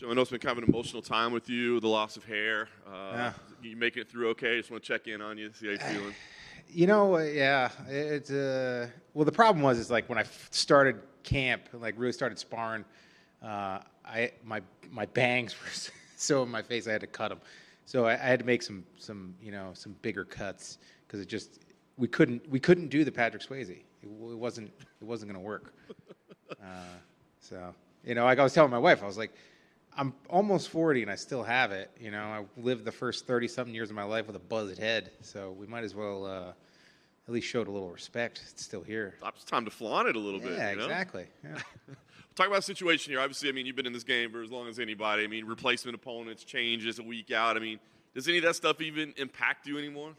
Joe, I know it's been kind of an emotional time with you, the loss of hair. Yeah. You making it through okay? Just want to check in on you, see how you're feeling. Yeah, it's well, the problem was like when I started camp, like really started sparring, my bangs were so in my face I had to cut them, so I had to make some bigger cuts because we couldn't do the Patrick Swayze. It wasn't going to work. So like I was telling my wife, I was like, I'm almost 40 and I still have it. I lived the first 30-something years of my life with a buzzed head, so we might as well at least show it a little respect. It's still here. It's time to flaunt it a little bit. Yeah, exactly. Yeah. Talk about the situation here. Obviously, you've been in this game for as long as anybody. Replacement opponents, changes a week out. Does any of that stuff even impact you anymore?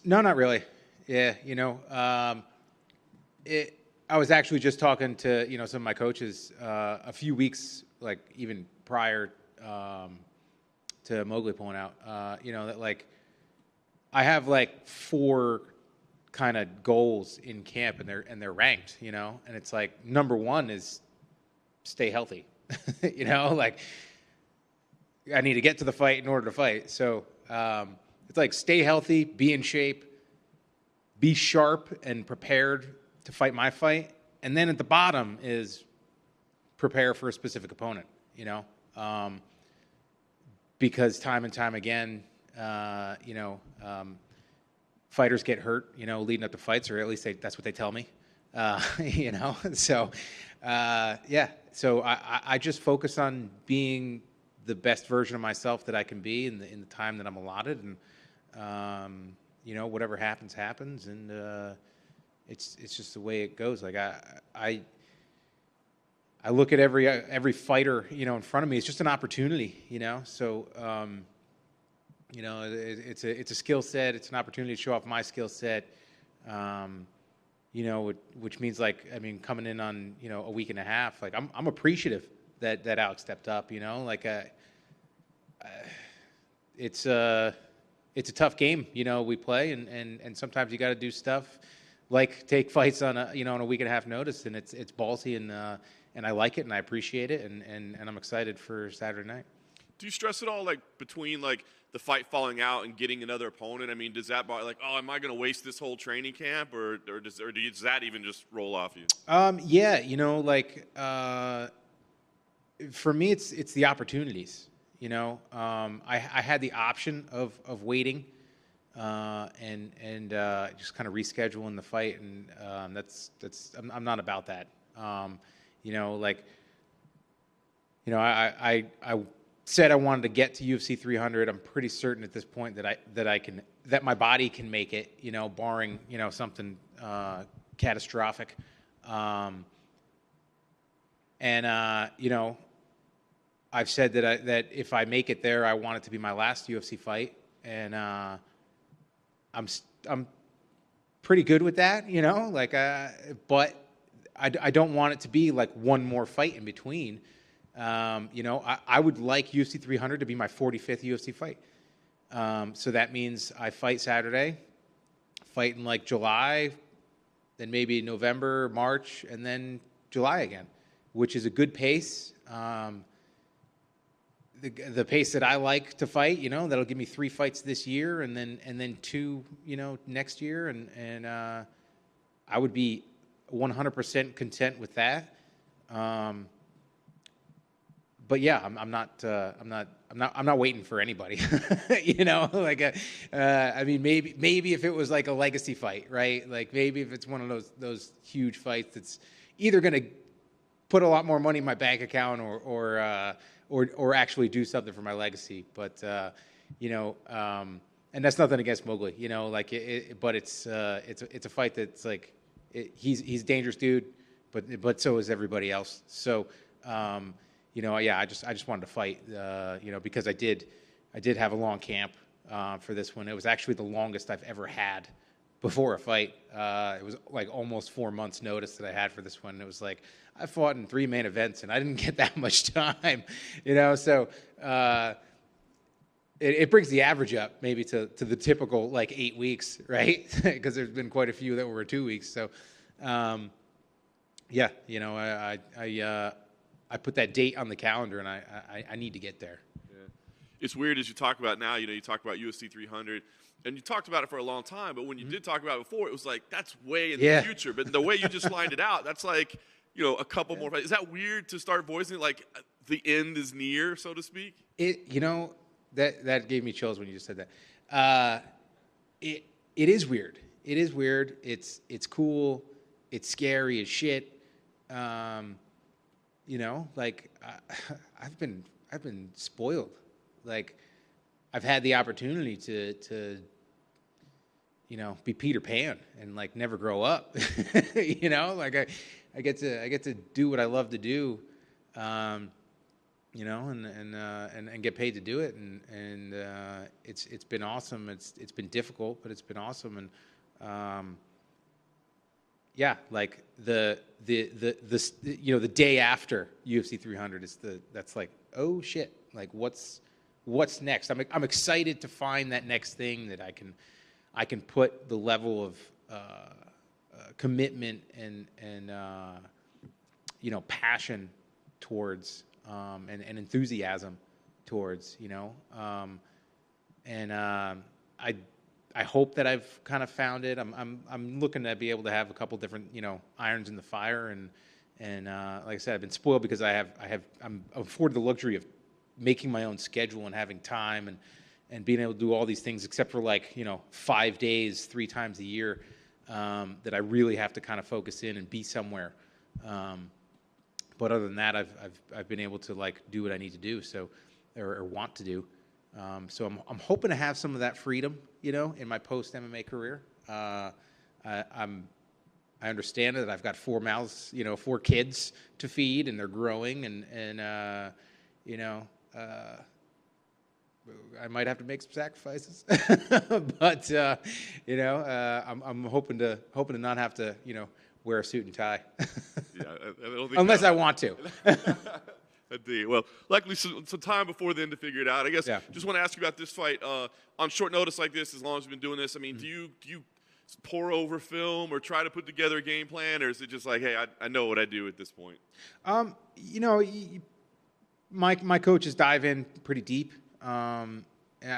No, not really. Yeah, I was actually just talking to some of my coaches a few weeks, like even prior to Mowgli pulling out. That like I have like 4 kind of goals in camp, and they're ranked. And it's like number 1 is stay healthy. Like I need to get to the fight in order to fight. So it's like stay healthy, be in shape, be sharp and prepared to fight my fight. And then at the bottom is prepare for a specific opponent, because time and time again, fighters get hurt, leading up to fights, or at least that's what they tell me, So, So I just focus on being the best version of myself that I can be in the time that I'm allotted, and whatever happens, and it's just the way it goes. Like I look at every fighter, in front of me. It's just an opportunity, So, it's a skill set. It's an opportunity to show off my skill set. Which means coming in on a week and a half. Like I'm appreciative that Alex stepped up. It's a tough game. We play, and sometimes you got to do stuff like take fights on a week and a half notice, and it's ballsy, and I like it and I appreciate it, and I'm excited for Saturday night. Do you stress at all between the fight falling out and getting another opponent? Does that bother am I going to waste this whole training camp, or does that even just roll off you? For me it's the opportunities. I had the option of waiting and just kind of rescheduling the fight, and that's I'm not about that. I said I wanted to get to UFC 300. I'm pretty certain at this point that my body can make it, barring something catastrophic. I've said that if I make it there, I want it to be my last UFC fight, and I'm pretty good with that, but I don't want it to be like one more fight in between. I would like UFC 300 to be my 45th UFC fight. So that means I fight Saturday, fight in July, then maybe November, March, and then July again, which is a good pace. The pace that I like to fight, that'll give me 3 fights this year, and then 2, next year, and I would be 100% content with that. But yeah, I'm not waiting for anybody. Maybe if it was like a legacy fight, right? Like maybe if it's one of those huge fights that's either going to put a lot more money in my bank account or actually do something for my legacy. But and that's nothing against Mowgli, but it's a fight that's like he's a dangerous dude, but so is everybody else. So. I just wanted to fight, because I did have a long camp for this one. It was actually the longest I've ever had before a fight. It was like almost 4 months notice that I had for this one. It was like I fought in 3 main events and I didn't get that much time, So it brings the average up maybe to the typical 8 weeks, right? Because there's been quite a few that were 2 weeks. So I put that date on the calendar, and I need to get there. Yeah. It's weird as you talk about now, you talk about UFC 300, and you talked about it for a long time, but when you did talk about it before, it was like, that's way in the future. But the way you just lined it out, that's like, a couple more fights. Is that weird to start voicing it like the end is near, so to speak? That gave me chills when you just said that. It is weird. It is weird. It's cool. It's scary as shit. I've been spoiled. Like, I've had the opportunity to be Peter Pan and like never grow up. I get to do what I love to do, and get paid to do it, and it's been awesome. It's been difficult, but it's been awesome, and like the day after UFC 300 that's like, oh shit, like what's next? I'm excited to find that next thing that I can put the level of commitment and passion towards, and enthusiasm towards, I hope that I've kind of found it. I'm looking to be able to have a couple different irons in the fire, and like I said, I've been spoiled because I'm afforded the luxury of making my own schedule and having time and being able to do all these things, except for 5 days, 3 times a year, that I really have to kind of focus in and be somewhere. But other than that, I've been able to do what I need to do, or want to do. So I'm hoping to have some of that freedom, in my post MMA career. I understand that I've got 4 mouths, 4 kids to feed, and they're growing, and I might have to make some sacrifices, but I'm hoping to not have to wear a suit and tie. Yeah, I don't think unless I want to. Indeed. Well, luckily some time before then to figure it out. I guess just want to ask you about this fight on short notice like this. As long as you've been doing this, I mean, do you pour over film or try to put together a game plan, or is it just like, hey, I know what I do at this point? My coaches dive in pretty deep. I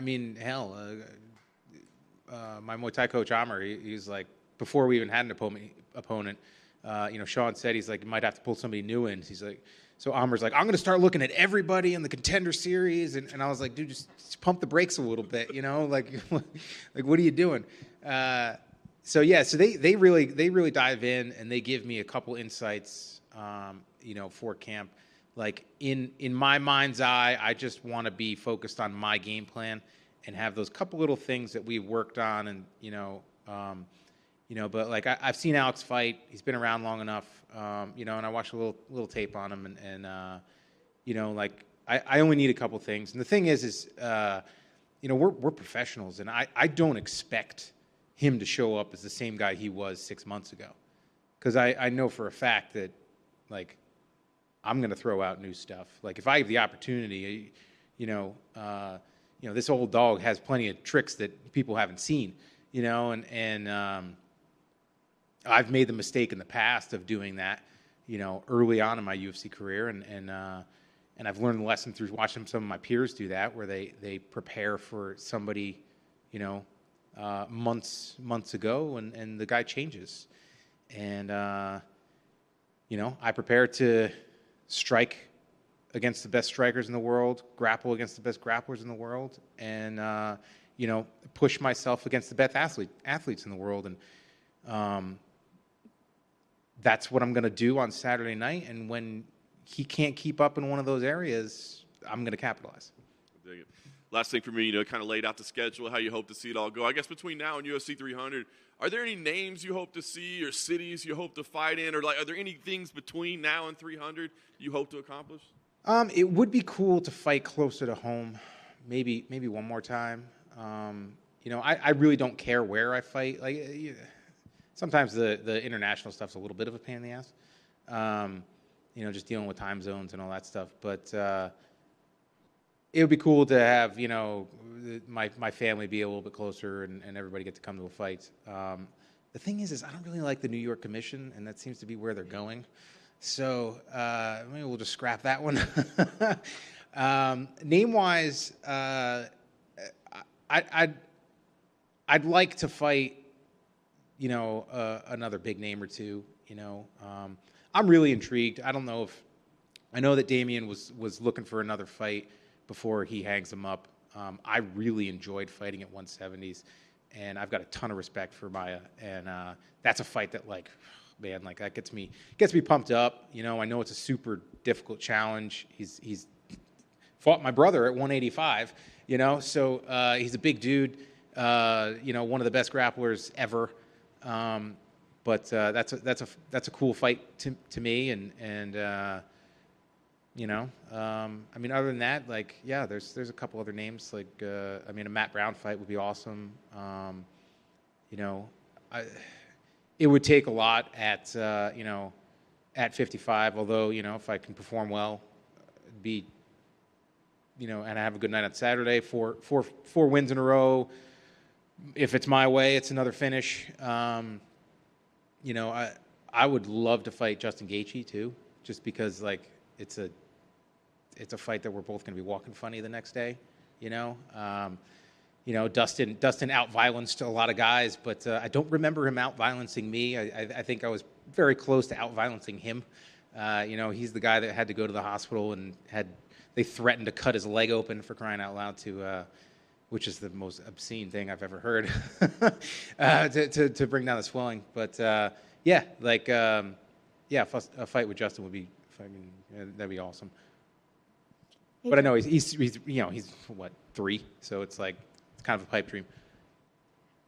mean, hell, my Muay Thai coach Amr, he's like, before we even had an opponent, Sean said, he's like, you might have to pull somebody new in. He's like, so Amr's like, I'm going to start looking at everybody in the Contender Series, and I was like, dude, just pump the brakes a little bit, like what are you doing? So they really dive in, and they give me a couple insights, for camp. Like in my mind's eye, I just want to be focused on my game plan and have those couple little things that we've worked on, and but like I've seen Alex fight. He's been around long enough, and I watched a little tape on him, and like I only need a couple things. And the thing is we're professionals, and I don't expect him to show up as the same guy he was 6 months ago, because I know for a fact that like I'm going to throw out new stuff. Like if I have the opportunity, this old dog has plenty of tricks that people haven't seen, and I've made the mistake in the past of doing that, early on in my UFC career, and I've learned the lesson through watching some of my peers do that, where they prepare for somebody, months ago, and the guy changes, and I prepare to strike against the best strikers in the world, grapple against the best grapplers in the world, and push myself against the best athletes in the world, and that's what I'm going to do on Saturday night. And when he can't keep up in one of those areas, I'm going to capitalize. Dig it. Last thing for me, kind of laid out the schedule, how you hope to see it all go. I guess between now and UFC 300, are there any names you hope to see or cities you hope to fight in? Or are there any things between now and 300 you hope to accomplish? It would be cool to fight closer to home, maybe one more time. I really don't care where I fight. Sometimes the international stuff's a little bit of a pain in the ass. Just dealing with time zones and all that stuff. But it would be cool to have, my family be a little bit closer, and everybody get to come to a fight. The thing is I don't really like the New York Commission, and that seems to be where they're going. So maybe we'll just scrap that one. Name-wise, I'd like to fight, another big name or two. I'm really intrigued. I don't know if I know that Damian was looking for another fight before he hangs him up. I really enjoyed fighting at 170s, and I've got a ton of respect for Maya, and that's a fight that, like, man, like that gets me pumped up. I know it's a super difficult challenge. He's fought my brother at 185. So he's a big dude. One of the best grapplers ever. But that's a cool fight to me, and I mean, other than that, like, yeah, there's a couple other names, like, I mean, a Matt Brown fight would be awesome. It would take a lot at 55, although, if I can perform well, it'd be, and I have a good night on Saturday, four wins in a row. If it's my way, it's another finish. I would love to fight Justin Gaethje too, just because, like, it's a fight that we're both going to be walking funny the next day. Dustin out-violenced a lot of guys, but I don't remember him out-violencing me. I think I was very close to out-violencing him. He's the guy that had to go to the hospital and they threatened to cut his leg open, for crying out loud, which is the most obscene thing I've ever heard, to bring down the swelling. But a fight with Justin would be that'd be awesome. But I know he's what, 3, so it's like it's kind of a pipe dream.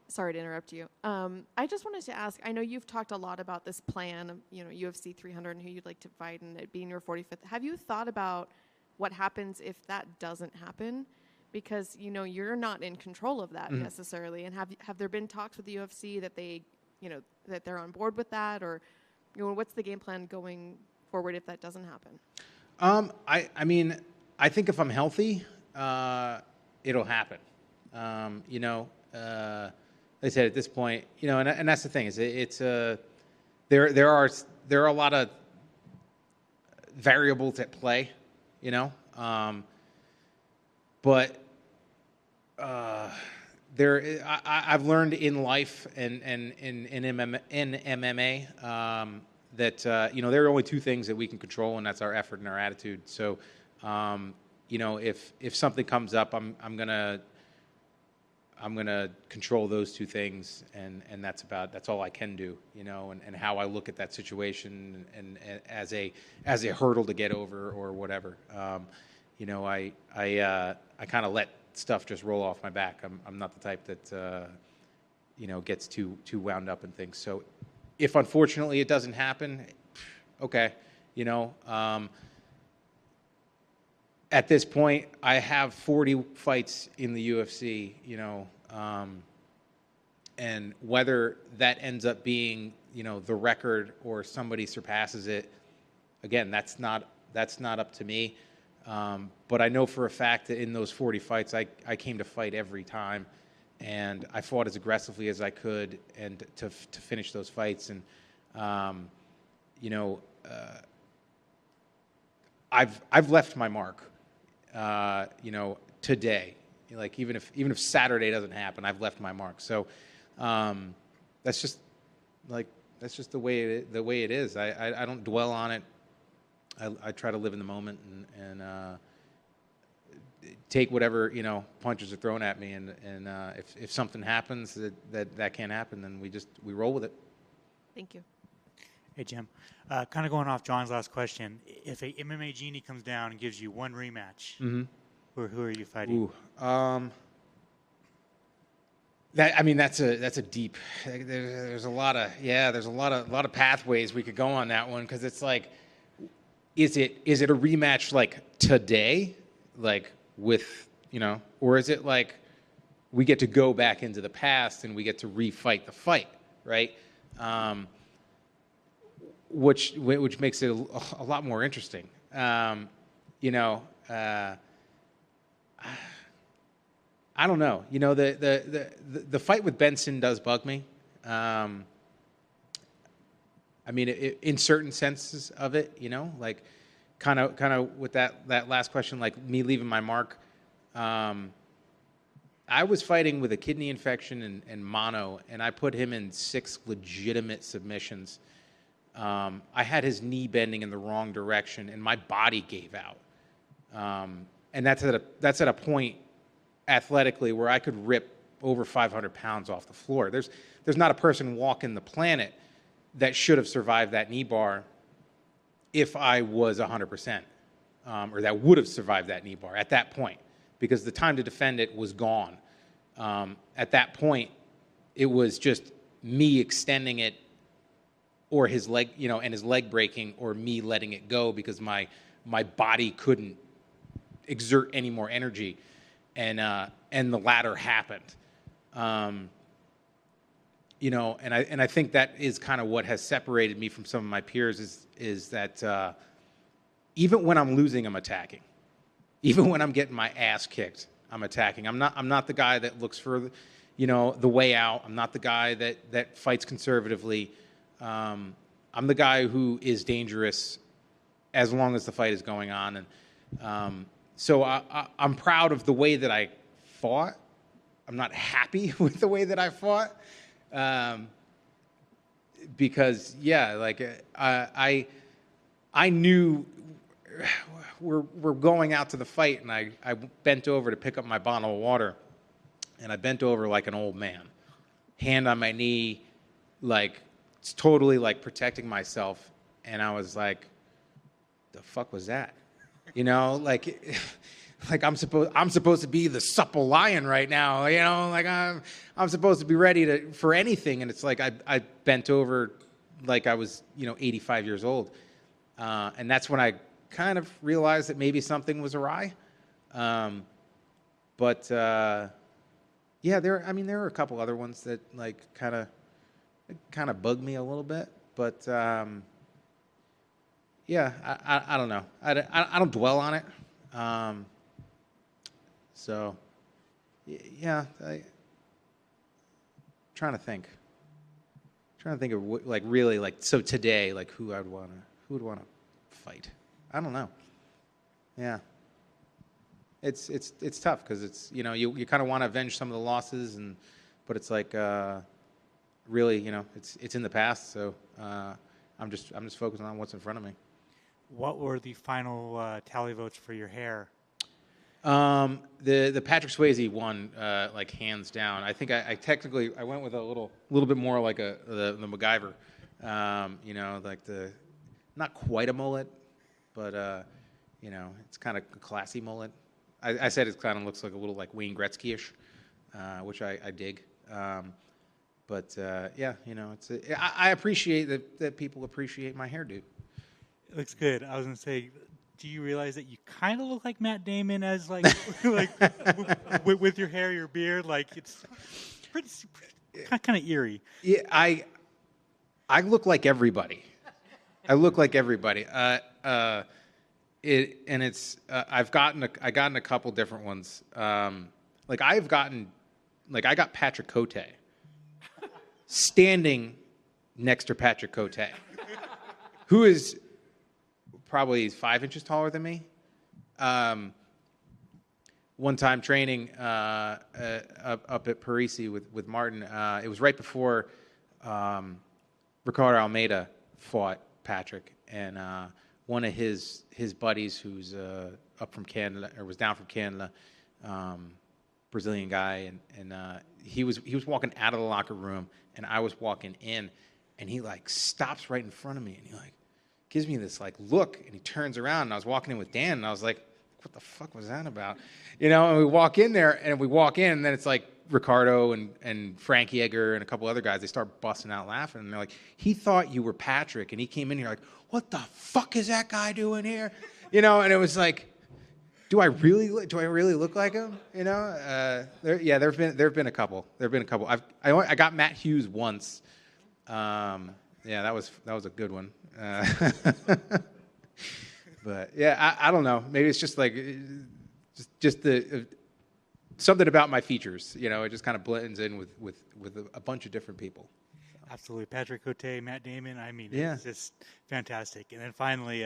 Sorry to interrupt you. I just wanted to ask, I know you've talked a lot about this plan, UFC 300 and who you'd like to fight and it being your 45th. Have you thought about what happens if that doesn't happen? Because, you're not in control of that necessarily. And have there been talks with the UFC that they, that they're on board with that? Or, what's the game plan going forward if that doesn't happen? I mean, I think if I'm healthy, it'll happen. Like I said, at this point, and that's the thing, is there are a lot of variables at play, but I've learned in life and in MMA that there are only 2 things that we can control, and that's our effort and our attitude. So if something comes up, I'm gonna control those 2 things, and that's all I can do, and how I look at that situation and as a hurdle to get over or whatever. I kind of let stuff just roll off my back. I'm not the type that gets too wound up in things. So if unfortunately it doesn't happen, okay, at this point I have 40 fights in the UFC, and whether that ends up being the record or somebody surpasses it, again, that's not up to me. But I know for a fact that in those 40 fights, I came to fight every time, and I fought as aggressively as I could, and to finish those fights. And I've left my mark. Today, like even if Saturday doesn't happen, I've left my mark. So that's just the way it is. I don't dwell on it. I try to live in the moment and take whatever punches are thrown at me, and if something happens that can't happen, then we roll with it. Thank you. Hey Jim, kind of going off John's last question. If a MMA genie comes down and gives you one rematch, who are you fighting? That's a deep. There's a lot of pathways we could go on that one, because it's like. Is it a rematch like today, like with, or is it like we get to go back into the past and we get to refight the fight, right? Which makes it a lot more interesting. I don't know. The fight with Benson does bug me. I mean, in certain senses of it, you know, like kind of with that last question, like me leaving my mark. I was fighting with a kidney infection and mono, and I put him in 6 legitimate submissions. I had his knee bending in the wrong direction, and my body gave out. And that's at a point athletically where I could rip over 500 pounds off the floor. There's not a person walking the planet that should have survived that knee bar if I was 100%, or that would have survived that knee bar at that point, because the time to defend it was gone. At that point, it was just me extending it, or his leg, you know, and his leg breaking, or me letting it go because my body couldn't exert any more energy, and the latter happened. You know, and I think that is kind of what has separated me from some of my peers is that even when I'm losing, I'm attacking. Even when I'm getting my ass kicked, I'm attacking. I'm not the guy that looks for, you know, the way out. I'm not the guy that fights conservatively. I'm the guy who is dangerous as long as the fight is going on. And so I'm proud of the way that I fought. I'm not happy with the way that I fought. Because yeah, like I knew we're going out to the fight, and I bent over to pick up my bottle of water, and I bent over like an old man, hand on my knee, like it's totally like protecting myself, and I was like, the fuck was that? You know, like I'm supposed to be the supple lion right now, you know, like I'm supposed to be ready for anything, and it's like I bent over like I was, you know, 85 years old, and that's when I kind of realized that maybe something was awry. But yeah, there are a couple other ones that like kind of bug me a little bit, but yeah, I don't know. I don't dwell on it. So, yeah, trying to think of like really like so today, like who would want to fight. I don't know. Yeah, it's tough because it's, you know, you kind of want to avenge some of the losses, but it's like really, you know, it's in the past. So I'm just focusing on what's in front of me. What were the final tally votes for your hair? The Patrick Swayze won, like hands down. I think I technically went with a little bit more like the MacGyver, you know, like not quite a mullet, but you know, it's kind of a classy mullet. I said it kind of looks like a little like Wayne Gretzky-ish, which I dig. But yeah, you know, I appreciate that people appreciate my hairdo. It looks good. I was gonna say, do you realize that you kind of look like Matt Damon as like like with your hair, your beard? Like it's pretty kind of eerie. Yeah, I look like everybody. I look like everybody. I've gotten a couple different ones. Like I got Patrick Cote standing next to Patrick Cote, who is probably 5 inches taller than me. One time training up at Parisi with Martin, it was right before Ricardo Almeida fought Patrick, and one of his buddies who's up from Canada, or was down from Canada, Brazilian guy, and he was walking out of the locker room, and I was walking in, and he like stops right in front of me, and he like gives me this like look, and he turns around, and I was walking in with Dan, and I was like, what the fuck was that about? You know, and we walk in there, and then it's like Ricardo and Frankie Edgar and a couple other guys, they start busting out laughing, and they're like, he thought you were Patrick, and he came in here like, what the fuck is that guy doing here? You know, and it was like, do I really look like him? You know, there've been a couple. I got Matt Hughes once. Yeah, that was a good one. But yeah, I don't know. Maybe it's just like just the something about my features. You know, it just kind of blends in with a bunch of different people. So. Absolutely. Patrick Cote, Matt Damon. I mean, Yeah. it's just fantastic. And then finally,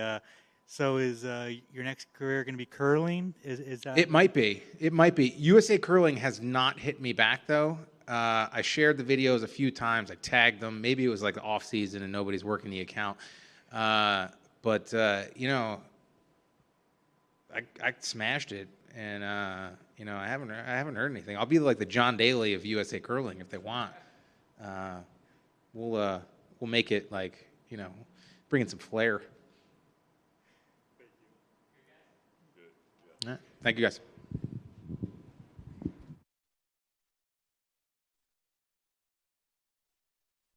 so is your next career going to be curling? Is that? It might be. It might be. USA Curling has not hit me back though. I shared the videos a few times. I tagged them. Maybe it was like the off season and nobody's working the account. But you know, I smashed it, and you know, I haven't heard anything. I'll be like the John Daly of USA Curling if they want. We'll make it like, you know, bring in some flair. Thank you guys.